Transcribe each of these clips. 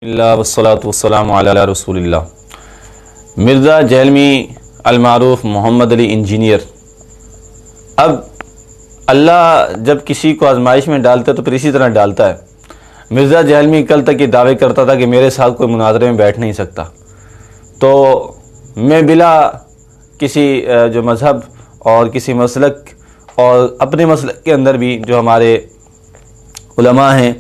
اللہ والصلاۃ والسلام علی رسول اللہ۔ مرزا جہلمی المعروف محمد علی انجینئر۔ اب اللہ جب کسی کو آزمائش میں ڈالتا ہے تو پھر اسی طرح ڈالتا ہے۔ مرزا جہلمی کل تک یہ دعوے کرتا تھا کہ میرے ساتھ کوئی مناظرے میں بیٹھ نہیں سکتا، تو میں بلا کسی جو مذہب اور کسی مسلک اور اپنے مسلک کے اندر بھی جو ہمارے علماء ہیں،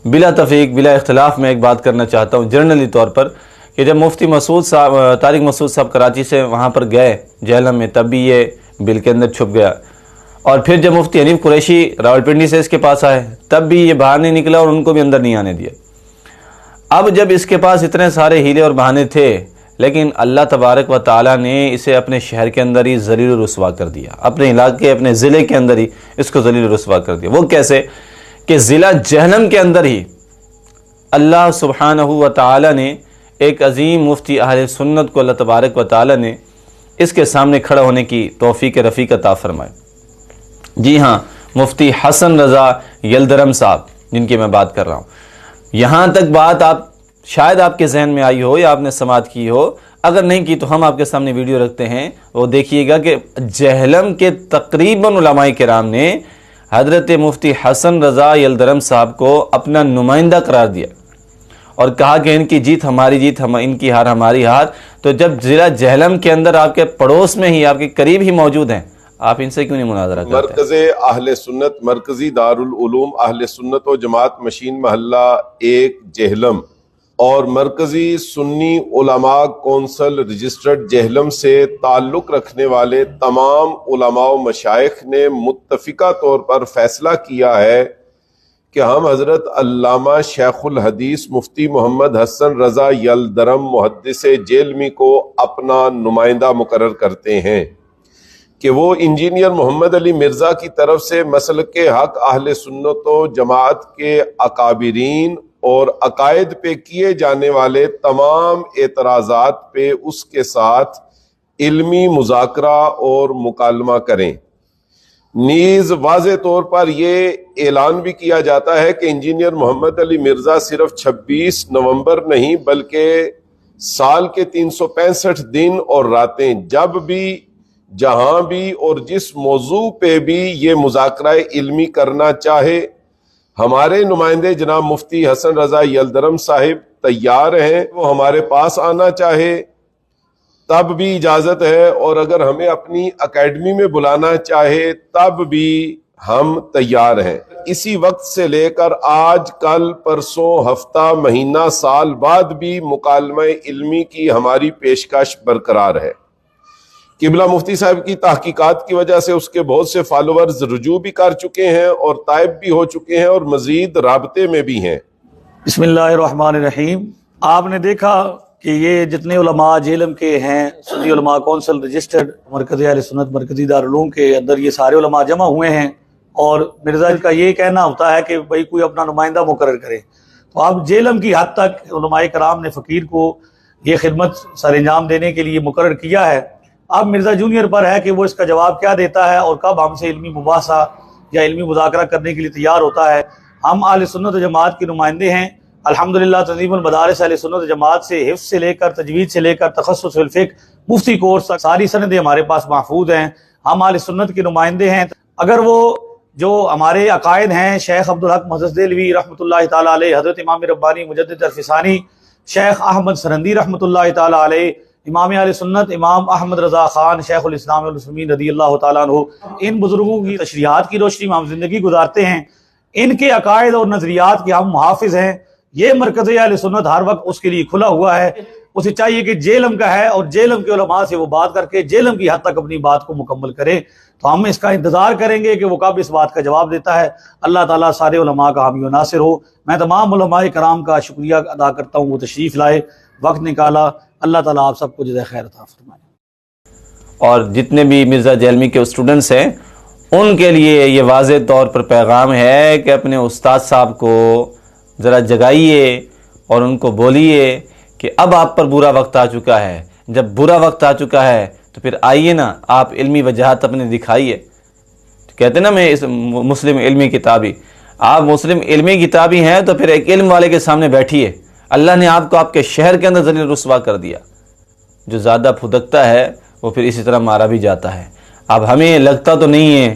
بلا تفریق بلا اختلاف میں ایک بات کرنا چاہتا ہوں جنرلی طور پر، کہ جب مفتی مسعود صاحب طارق مسعود صاحب کراچی سے وہاں پر گئے جہلم میں، تب بھی یہ بل کے اندر چھپ گیا، اور پھر جب مفتی حنیف قریشی راولپنڈی سے اس کے پاس آئے تب بھی یہ باہر نہیں نکلا اور ان کو بھی اندر نہیں آنے دیا۔ اب جب اس کے پاس اتنے سارے ہیلے اور بہانے تھے، لیکن اللہ تبارک و تعالیٰ نے اسے اپنے شہر کے اندر ہی ذلیل و رسوا کر دیا، اپنے علاقے اپنے ضلع کے اندر ہی اس کو ذلیل و رسوا کر دیا۔ وہ کیسے کہ ضلع جہلم کے اندر ہی اللہ سبحانہ و تعالی نے ایک عظیم مفتی اہل سنت کو اللہ تبارک و تعالی نے اس کے سامنے کھڑا ہونے کی توفیق رفیق عطا فرمائے۔ جی ہاں، مفتی حسن رضا یلدرم صاحب جن کی میں بات کر رہا ہوں۔ یہاں تک بات شاید آپ کے ذہن میں آئی ہو یا آپ نے سماعت کی ہو، اگر نہیں کی تو ہم آپ کے سامنے ویڈیو رکھتے ہیں، وہ دیکھیے گا کہ جہلم کے تقریباً علماء کرام نے حضرت مفتی حسن رضا یلدرم صاحب کو اپنا نمائندہ قرار دیا اور کہا کہ ان کی جیت ہماری جیت، ان کی ہار ہماری ہار۔ تو جب ضلع جہلم کے اندر آپ کے پڑوس میں ہی، آپ کے قریب ہی موجود ہیں، آپ ان سے کیوں نہیں مناظرہ کرتے؟ مرکز اہل سنت، مرکزی دارالعلوم اہل سنت و جماعت مشین محلہ 1 جہلم اور مرکزی سنی علماء کونسل رجسٹرڈ جہلم سے تعلق رکھنے والے تمام علماء و مشائخ نے متفقہ طور پر فیصلہ کیا ہے کہ ہم حضرت علامہ شیخ الحدیث مفتی محمد حسن رضا یلدرم محدث جہلمی کو اپنا نمائندہ مقرر کرتے ہیں کہ وہ انجینئر محمد علی مرزا کی طرف سے مسلک حق اہل سنت و جماعت کے اکابرین اور عقائد پہ کیے جانے والے تمام اعتراضات پہ اس کے ساتھ علمی مذاکرہ اور مکالمہ کریں۔ نیز واضح طور پر یہ اعلان بھی کیا جاتا ہے کہ انجینئر محمد علی مرزا صرف 26 نومبر نہیں بلکہ سال کے 365 دن اور راتیں جب بھی، جہاں بھی اور جس موضوع پہ بھی یہ مذاکرہ علمی کرنا چاہے، ہمارے نمائندے جناب مفتی حسن رضا یلدرم صاحب تیار ہیں۔ وہ ہمارے پاس آنا چاہے تب بھی اجازت ہے، اور اگر ہمیں اپنی اکیڈمی میں بلانا چاہے تب بھی ہم تیار ہیں۔ اسی وقت سے لے کر آج، کل، پرسوں، ہفتہ، مہینہ، سال بعد بھی مکالمہ علمی کی ہماری پیشکش برقرار ہے۔ قبلہ مفتی صاحب کی تحقیقات کی وجہ سے اس کے بہت سے فالوورز رجوع بھی کر چکے ہیں اور تائب بھی ہو چکے ہیں اور مزید رابطے میں بھی ہیں۔ بسم اللہ الرحمن الرحیم۔ آپ نے دیکھا کہ یہ جتنے علماء جہلم کے ہیں، سنی علماء کونسل رجسٹرڈ مرکز اہل سنت مرکزی دارالعلوم کے اندر یہ سارے علماء جمع ہوئے ہیں، اور مرزا کا یہ کہنا ہوتا ہے کہ بھئی کوئی اپنا نمائندہ مقرر کرے۔ تو اب جہلم کی حد تک علماء کرام نے فقیر کو یہ خدمت سر انجام دینے کے لیے مقرر کیا ہے۔ اب مرزا جونیئر پر ہے کہ وہ اس کا جواب کیا دیتا ہے اور کب ہم سے علمی مباحثہ یا علمی مذاکرہ کرنے کے لیے تیار ہوتا ہے۔ ہم اہل سنت و جماعت کے نمائندے ہیں الحمدللہ۔ تنظیم المدارس اہل سنت و جماعت سے حفظ سے لے کر تجوید سے لے کر تخصص الفقہ مفتی کورس تک ساری سندیں ہمارے پاس محفوظ ہیں۔ ہم اہل سنت کے نمائندے ہیں۔ اگر وہ جو ہمارے عقائد ہیں، شیخ عبدالحق محدث دہلوی رحمۃ اللہ تعالی علیہ، حضرت امام ربانی مجدد عرفسانی، شیخ احمد سرندی رحمۃ اللہ تعالی علیہ، امام اہل سنت امام احمد رضا خان شیخ الاسلام والمسلمین رضی اللہ تعالیٰ عنہ، ان بزرگوں کی تشریحات کی روشنی میں ہم زندگی گزارتے ہیں۔ ان کے عقائد اور نظریات کے ہم محافظ ہیں۔ یہ مرکز اہل سنت ہر وقت اس کے لیے کھلا ہوا ہے۔ اسے چاہیے کہ جہلم کا ہے اور جہلم کے علماء سے وہ بات کر کے جہلم کی حد تک اپنی بات کو مکمل کرے۔ تو ہم اس کا انتظار کریں گے کہ وہ کب اس بات کا جواب دیتا ہے۔ اللہ تعالیٰ سارے علماء کا حامی و ناصر ہو۔ میں تمام علماء کرام کا شکریہ ادا کرتا ہوں، وہ تشریف لائے، وقت نکالا۔ اللہ تعالیٰ آپ سب کو جزائے خیر عطا فرمائے۔ اور جتنے بھی مرزا جہلمی کے اسٹوڈنٹس ہیں ان کے لیے یہ واضح طور پر پیغام ہے کہ اپنے استاد صاحب کو ذرا جگائیے اور ان کو بولیے کہ اب آپ پر برا وقت آ چکا ہے۔ جب برا وقت آ چکا ہے تو پھر آئیے نا، آپ علمی وجاہت اپنے دکھائیے۔ کہتے ہیں نا میں مسلم علمی کتابی، آپ مسلم علمی کتابی ہیں تو پھر ایک علم والے کے سامنے بیٹھیے۔ اللہ نے آپ کو آپ کے شہر کے اندر ذلیل رسوا کر دیا. جو زیادہ پھدکتا ہے وہ پھر اسی طرح مارا بھی جاتا ہے. اب ہمیں لگتا تو نہیں ہے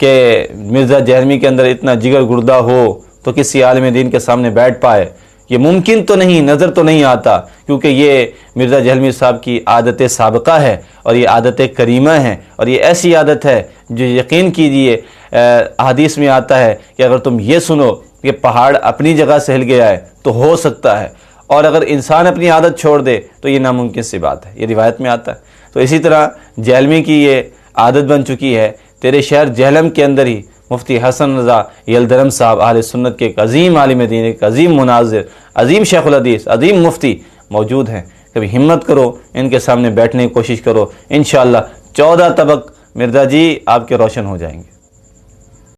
کہ مرزا جہلمی کے اندر اتنا جگر گردہ ہو تو کسی عالم دین کے سامنے بیٹھ پائے. یہ ممکن تو نہیں، نظر تو نہیں آتا، کیونکہ یہ مرزا جہلمی صاحب کی عادت سابقہ ہے اور یہ عادت کریمہ ہے، اور یہ ایسی عادت ہے جو یقین کیجئے احادیث میں آتا ہے کہ اگر تم یہ سنو کہ پہاڑ اپنی جگہ سے ہل گیا ہے تو ہو سکتا ہے، اور اگر انسان اپنی عادت چھوڑ دے تو یہ ناممکن سی بات ہے. یہ روایت میں آتا ہے. تو اسی طرح جہلمی کی یہ عادت بن چکی ہے. تیرے شہر جہلم کے اندر ہی مفتی حسن رضا یلدرم صاحب اہل سنت کے ایک عظیم عالم دین، ایک عظیم مناظر، عظیم شیخ الحدیث، عظیم مفتی موجود ہیں. کبھی ہمت کرو، ان کے سامنے بیٹھنے کی کوشش کرو، انشاءاللہ 14 طبق مرزا جی آپ کے روشن ہو جائیں گے.